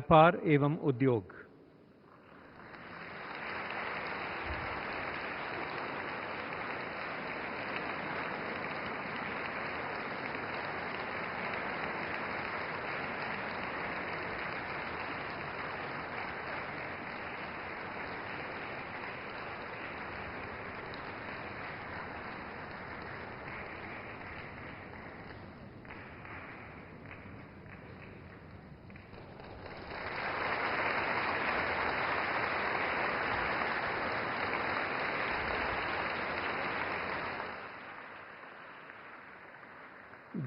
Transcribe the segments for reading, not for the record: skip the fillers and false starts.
व्यापार एवं उद्योग।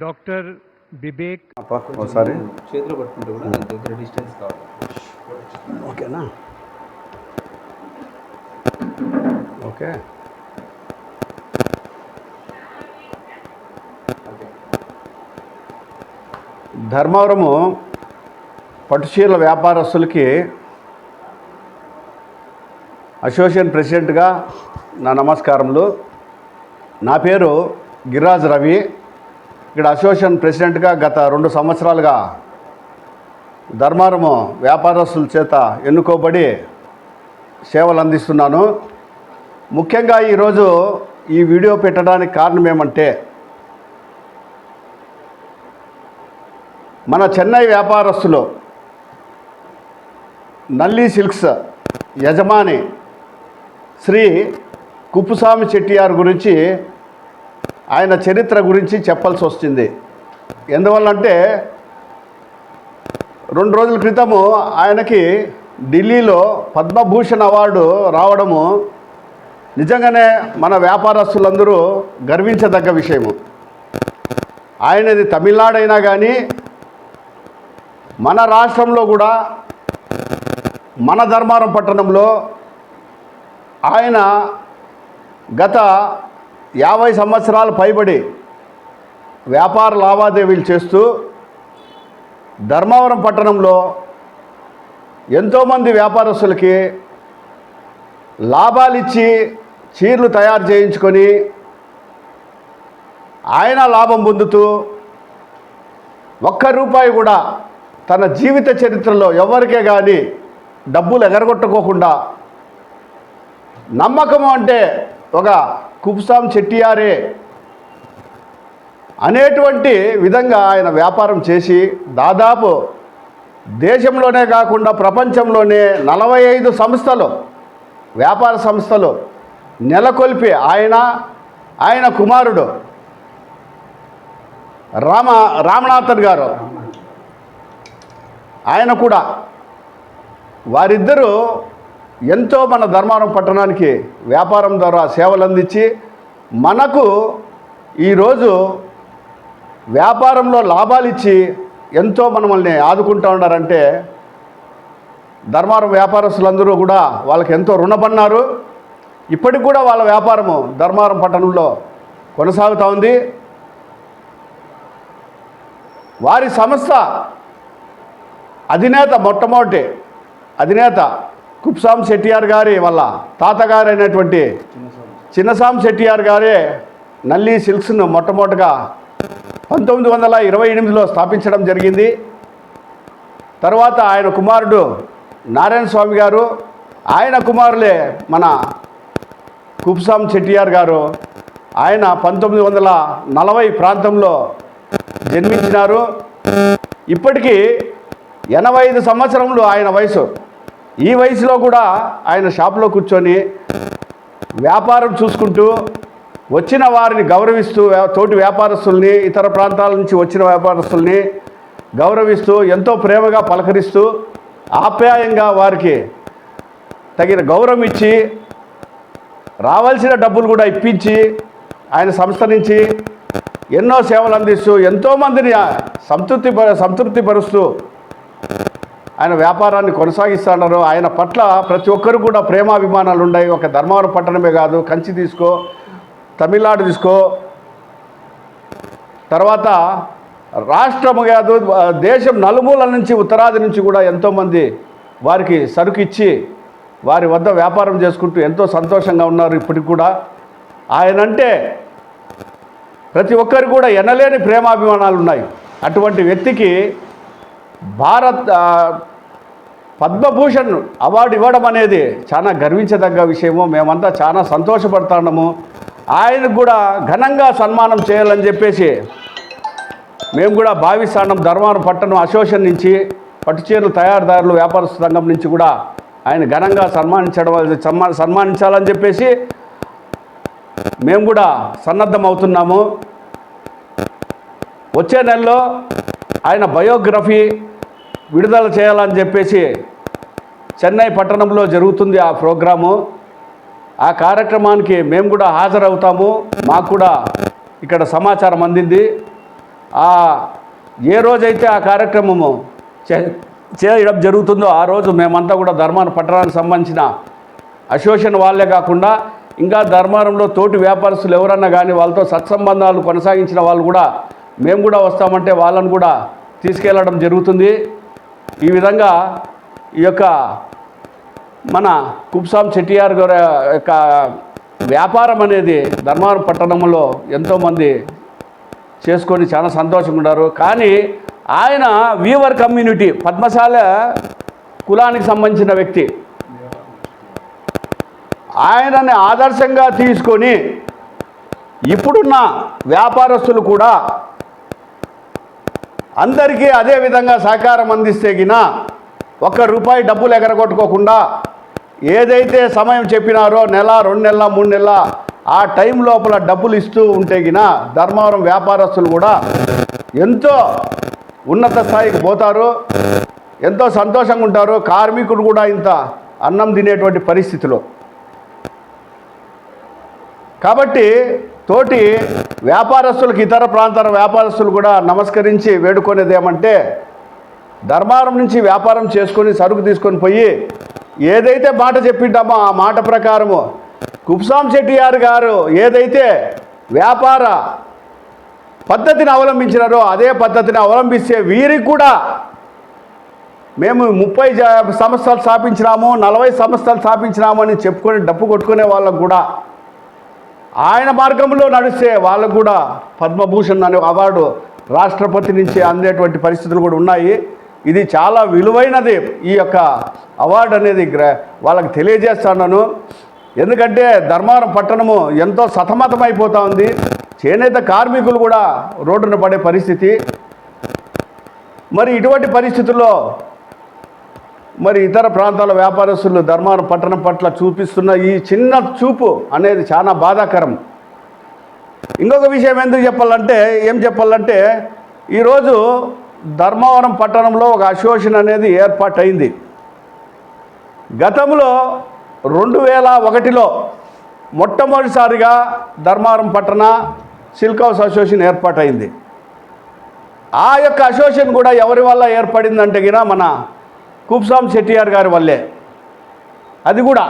डॉक्टर विवेक ఒకసారి చేతిలో పట్టుకుంటే కూడా దగ్గర డిస్టెన్స్ కావాలి. ఓకేనా? ఓకే. ధర్మవరము పట్టుచీరల వ్యాపారస్తులకి అసోసియేషన్ ప్రెసిడెంట్గా నా నమస్కారములు. నా పేరు గిరిరాజ్ రవి. ఇక్కడ అసోసియేషన్ ప్రెసిడెంట్గా గత 2 సంవత్సరాలుగా ధర్మవరము వ్యాపారస్తుల చేత ఎన్నుకోబడి సేవలు అందిస్తున్నాను. ముఖ్యంగా ఈరోజు ఈ వీడియో పెట్టడానికి కారణం ఏమంటే, మన చెన్నై వ్యాపారస్తులు నల్లి సిల్క్స్ యజమాని శ్రీ కుప్పుస్వామి చెట్టియార్ గురించి, ఆయన చరిత్ర గురించి చెప్పాల్సి వస్తుంది. ఎందువల్లంటే 2 రోజుల క్రితము ఆయనకి ఢిల్లీలో పద్మభూషణ్ అవార్డు రావడము నిజంగానే మన వ్యాపారస్తులందరూ గర్వించదగ్గ విషయము. ఆయనది తమిళనాడు అయినా కానీ మన రాష్ట్రంలో కూడా మన ధర్మవరం పట్టణంలో ఆయన గత 50 సంవత్సరాలు పైబడి వ్యాపార లావాదేవీలు చేస్తూ ధర్మవరం పట్టణంలో ఎంతోమంది వ్యాపారస్తులకి లాభాలిచ్చి చీరలు తయారు చేయించుకొని ఆయన లాభం పొందుతూ ₹1 కూడా తన జీవిత చరిత్రలో ఎవరికే కానీ డబ్బులు ఎగరగొట్టుకోకుండా, నమ్మకము అంటే ఒక కుప్పుస్వామి చెట్టియారే అనేటువంటి విధంగా ఆయన వ్యాపారం చేసి దాదాపు దేశంలోనే కాకుండా ప్రపంచంలోనే 45 సంస్థలు, వ్యాపార సంస్థలు నెలకొల్పి ఆయన కుమారుడు రామనాథన్ గారు, ఆయన కూడా, వారిద్దరూ ఎంతో మన ధర్మవరం పట్టణానికి వ్యాపారం ద్వారా సేవలు అందించి మనకు ఈరోజు వ్యాపారంలో లాభాలు ఇచ్చి ఎంతో మనల్ని ఆదుకుంటూ ఉన్నారంటే, ధర్మవరం వ్యాపారస్తులందరూ కూడా వాళ్ళకి ఎంతో రుణపడినారు. ఇప్పటికి కూడా వాళ్ళ వ్యాపారము ధర్మవరం పట్టణంలో కొనసాగుతూ ఉంది. వారి సంస్థ అధినేత, మొట్టమొదటి అధినేత కుప్పుస్వామి చెట్టియార్ గారి వాళ్ళ తాతగారు అయినటువంటి చిన్నస్వామి చెట్టియార్ గారే నల్లి సిల్క్స్ను మొట్టమొదటిగా 1928లో స్థాపించడం జరిగింది. తర్వాత ఆయన కుమారుడు నారాయణ స్వామి గారు, ఆయన కుమారులే మన కుప్పుస్వామి చెట్టియార్ గారు. ఆయన 1940 ప్రాంతంలో జన్మించినారు. ఇప్పటికీ 85 సంవత్సరములు ఆయన వయసు. ఈ వయసులో కూడా ఆయన షాపులో కూర్చొని వ్యాపారం చూసుకుంటూ వచ్చిన వారిని గౌరవిస్తూ, తోటి వ్యాపారస్తుల్ని, ఇతర ప్రాంతాల నుంచి వచ్చిన వ్యాపారస్తుల్ని గౌరవిస్తూ, ఎంతో ప్రేమగా పలకరిస్తూ, ఆప్యాయంగా వారికి తగిన గౌరవం ఇచ్చి, రావాల్సిన డబ్బులు కూడా ఇప్పించి, ఆయన సంస్థ నుంచి ఎన్నో సేవలు అందిస్తూ ఎంతోమందిని సంతృప్తిపరుస్తూ ఆయన వ్యాపారాన్ని కొనసాగిస్తున్నారు. ఆయన పట్ల ప్రతి ఒక్కరు కూడా ప్రేమాభిమానాలు ఉన్నాయి. ఒక ధర్మవరం పట్టణమే కాదు, కంచి తీసుకో, తమిళనాడు తీసుకో, తర్వాత రాష్ట్రము కాదు, దేశం నలుమూలల నుంచి, ఉత్తరాది నుంచి కూడా ఎంతోమంది వారికి సరుకు ఇచ్చి వారి వద్ద వ్యాపారం చేసుకుంటూ ఎంతో సంతోషంగా ఉన్నారు. ఇప్పటికి కూడా ఆయనంటే ప్రతి ఒక్కరు కూడా ఎనలేని ప్రేమాభిమానాలు ఉన్నాయి. అటువంటి వ్యక్తికి పద్మభూషణ్ అవార్డు ఇవ్వడం అనేది చాలా గర్వించదగ్గ విషయము. మేమంతా చాలా సంతోషపడుతున్నాము. ఆయనకు కూడా ఘనంగా సన్మానం చేయాలని చెప్పేసి మేము కూడా భావిస్తున్నాం. ధర్మవరం పట్టణం అసోసియేషన్ నుంచి, పట్టుచీరల తయారీదారులు వ్యాపారస్తు సంఘం నుంచి కూడా ఆయన ఘనంగా సన్మానించాలని చెప్పేసి మేము కూడా సన్నద్ధమవుతున్నాము. వచ్చే నెలలో ఆయన బయోగ్రఫీ విడుదల చేయాలని చెప్పేసి చెన్నై పట్టణంలో జరుగుతుంది ఆ ప్రోగ్రాము. ఆ కార్యక్రమానికి మేము కూడా హాజరవుతాము. మాకు కూడా ఇక్కడ సమాచారం అందింది. ఏ రోజైతే ఆ కార్యక్రమము చేయడం జరుగుతుందో ఆ రోజు మేమంతా కూడా ధర్మవరం పట్టణానికి సంబంధించిన అసోసియేషన్ వాళ్ళే కాకుండా ఇంకా ధర్మవరంలో తోటి వ్యాపారస్తులు ఎవరన్నా కానీ వాళ్ళతో సత్సంబంధాలు కొనసాగించిన వాళ్ళు కూడా మేము కూడా వస్తామంటే వాళ్ళని కూడా తీసుకెళ్ళడం జరుగుతుంది. ఈ విధంగా ఈ యొక్క మన కుప్సాం చెట్టియార్ గారి యొక్క వ్యాపారం అనేది ధర్మవరం పట్టణంలో ఎంతోమంది చేసుకొని చాలా సంతోషంగా ఉన్నారు. కానీ ఆయన వీవర్ కమ్యూనిటీ పద్మశాల కులానికి సంబంధించిన వ్యక్తి. ఆయనని ఆదర్శంగా తీసుకొని ఇప్పుడున్న వ్యాపారస్తులు కూడా అందరికీ అదే విధంగా సహకారం అందిస్తే గిన ₹1 డబ్బులు ఎగరగొట్టుకోకుండా ఏదైతే సమయం చెప్పినారో నెల, 2 నెలల, 3 నెలల ఆ టైం లోపల డబ్బులు ఇస్తూ ఉంటే గిన ధర్మవరం వ్యాపారస్తులు కూడా ఎంతో ఉన్నత స్థాయికి పోతారు, ఎంతో సంతోషంగా ఉంటారు. కార్మికుడు కూడా ఇంత అన్నం తినేటువంటి పరిస్థితిలో. కాబట్టి తోటి వ్యాపారస్తులకు ఇతర ప్రాంతాల వ్యాపారస్తులు కూడా నమస్కరించి వేడుకునేది ఏమంటే ధర్మవరం నుంచి వ్యాపారం చేసుకొని సరుకు తీసుకొని పోయి ఏదైతే మాట చెప్పింటామో ఆ మాట ప్రకారము కుప్సాం చెట్టియార్ గారు ఏదైతే వ్యాపార పద్ధతిని అవలంబించినారో అదే పద్ధతిని అవలంబిస్తే వీరికి కూడా మేము 30 సంస్థలు స్థాపించినాము, 40 సంస్థలు స్థాపించినాము అని చెప్పుకొని డప్పు కొట్టుకునే వాళ్ళకు కూడా ఆయన మార్గంలో నడిస్తే వాళ్ళకు కూడా పద్మభూషణ్ అనే అవార్డు రాష్ట్రపతి నుంచి అందేటువంటి పరిస్థితులు కూడా ఉన్నాయి. ఇది చాలా విలువైనది. ఈ యొక్క అవార్డు అనేది వాళ్ళకి తెలియజేస్తున్నాను. ఎందుకంటే ధర్మవరం పట్టణము ఎంతో సతమతమైపోతూ ఉంది. చేనేత కార్మికులు కూడా రోడ్డున పడే పరిస్థితి. మరి ఇటువంటి పరిస్థితుల్లో మరి ఇతర ప్రాంతాల వ్యాపారస్తులు ధర్మవరం పట్టణం పట్ల చూపిస్తున్న ఈ చిన్న చూపు అనేది చాలా బాధాకరం. ఇంకొక విషయం ఏం చెప్పాలంటే ఈరోజు ధర్మవరం పట్టణంలో ఒక అసోసియేషన్ అనేది ఏర్పాటైంది. గతంలో 2001లో మొట్టమొదటిసారిగా ధర్మవరం పట్టణ సిల్క్ హౌస్ అసోసియేషన్ ఏర్పాటైంది. ఆ యొక్క అసోసియేషన్ కూడా ఎవరి వల్ల ఏర్పడిందంటే గిన మన కుప్సాం చెట్టియార్ గారి వల్లే. అది కూడా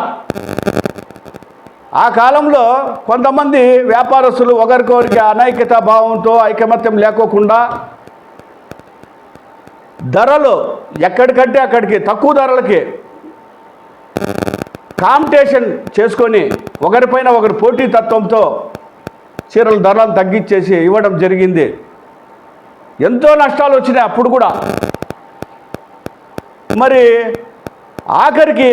ఆ కాలంలో కొంతమంది వ్యాపారస్తులు ఒకరికొకరికి అనైక్యతా భావంతో ఐకమత్యం లేకోకుండా ధరలు ఎక్కడికంటే అక్కడికి తక్కువ ధరలకి కాంపిటీషన్ చేసుకొని ఒకరిపైన ఒకరు పోటీతత్వంతో చీరల ధరలను తగ్గించేసి ఇవ్వడం జరిగింది. ఎంతో నష్టాలు వచ్చినాయి అప్పుడు కూడా. మరి ఆఖరికి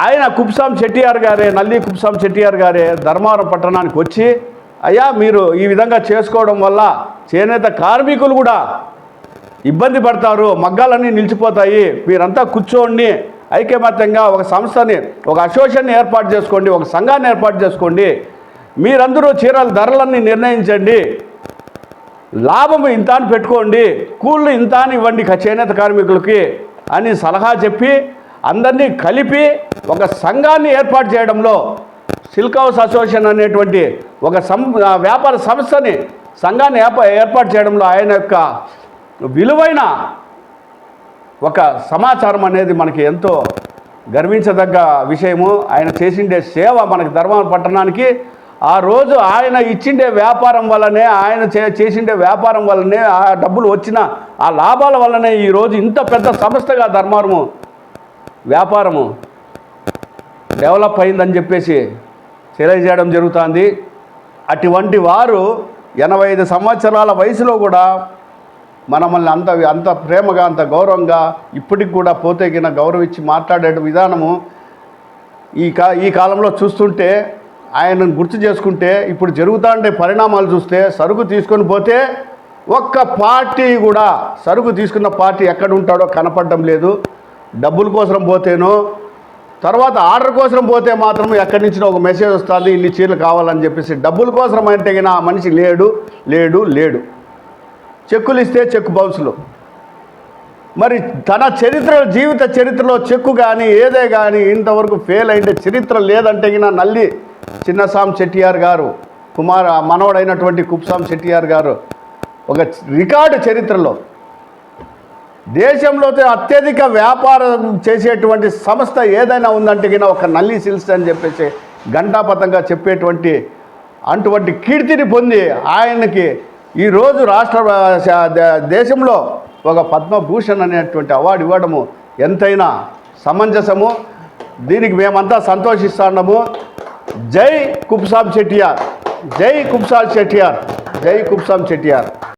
ఆయన కుప్సాం చెట్టియార్ గారే, నల్లి కుప్సాం చెట్టియార్ గారే ధర్మవరం పట్టణానికి వచ్చి అయ్యా మీరు ఈ విధంగా చేసుకోవడం వల్ల చేనేత కార్మికులు కూడా ఇబ్బంది పడతారు, మగ్గాలన్నీ నిలిచిపోతాయి, మీరంతా కూర్చోండి, ఐకమత్యంగా ఒక సంస్థని ఒక అసోసియేషన్ ఏర్పాటు చేసుకోండి, ఒక సంఘాన్ని ఏర్పాటు చేసుకోండి, మీరందరూ చీరల ధరలన్నీ నిర్ణయించండి, లాభం ఇంత అని పెట్టుకోండి, కూళ్ళు ఇంత అని ఇవ్వండి చేనేత కార్మికులకి అని సలహా చెప్పి అందరినీ కలిపి ఒక సంఘాన్ని ఏర్పాటు చేయడంలో సిల్క్ హౌస్ అసోసియేషన్ అనేటువంటి ఒక వ్యాపార సంస్థని సంఘాన్ని ఏర్పాటు చేయడంలో ఆయన యొక్క విలువైన ఒక సమాచారం అనేది మనకి ఎంతో గర్వించదగ్గ విషయము. ఆయన చేసిండే సేవ మనకి ధర్మవరం పట్టణానికి ఆ రోజు ఆయన ఇచ్చిండే వ్యాపారం వల్లనే, ఆయన చేసిండే వ్యాపారం వల్లనే, ఆ డబ్బులు వచ్చిన ఆ లాభాల వల్లనే ఈరోజు ఇంత పెద్ద సంస్థగా ధర్మవరము వ్యాపారము డెవలప్ అయిందని చెప్పేసి తెలియజేయడం జరుగుతుంది. అటువంటి వారు 85 సంవత్సరాల వయసులో కూడా మనల్ని అంత ప్రేమగా అంత గౌరవంగా ఇప్పటికి కూడా పోతేగిన గౌరవించి మాట్లాడే విధానము ఈ కాలంలో చూస్తుంటే ఆయనను గుర్తు చేసుకుంటే ఇప్పుడు జరుగుతుండే పరిణామాలు చూస్తే సరుకు తీసుకొని పోతే ఒక్క పార్టీ కూడా సరుకు తీసుకున్న పార్టీ ఎక్కడ ఉంటాడో కనపడడం లేదు. డబ్బుల కోసం పోతేనో తర్వాత ఆర్డర్ కోసం పోతే మాత్రం ఎక్కడి నుంచినో ఒక మెసేజ్ వస్తుంది, ఇన్ని చీరలు కావాలని చెప్పేసి. డబ్బుల కోసం అంటే ఆ మనిషి లేడు. చెక్కులు ఇస్తే చెక్కు బౌన్సులు. మరి తన జీవిత చరిత్రలో చెక్కు కానీ ఏదే కానీ ఇంతవరకు ఫెయిల్ అయితే చరిత్ర లేదంటే నల్లి చిన్నస్వామి చెట్టియార్ గారు మనవడైనటువంటి కుప్స్వామి చెట్టియార్ గారు ఒక రికార్డు చరిత్రలో దేశంలో అత్యధిక వ్యాపారం చేసేటువంటి సంస్థ ఏదైనా ఉందంటే ఒక నల్లి సిల్క్స్ అని చెప్పేసి ఘంటాపథంగా చెప్పేటువంటి అటువంటి కీర్తిని పొంది ఆయనకి ఈరోజు దేశంలో ఒక పద్మభూషణ్ అనేటువంటి అవార్డు ఇవ్వడము ఎంతైనా సమంజసము. దీనికి మేమంతా సంతోషిస్తున్నాము. జై కుప్స్వామి చెట్టియార్, జై కుప్స్వామి చెట్టియార్, జై కుప్స్వామి చెట్టియార్.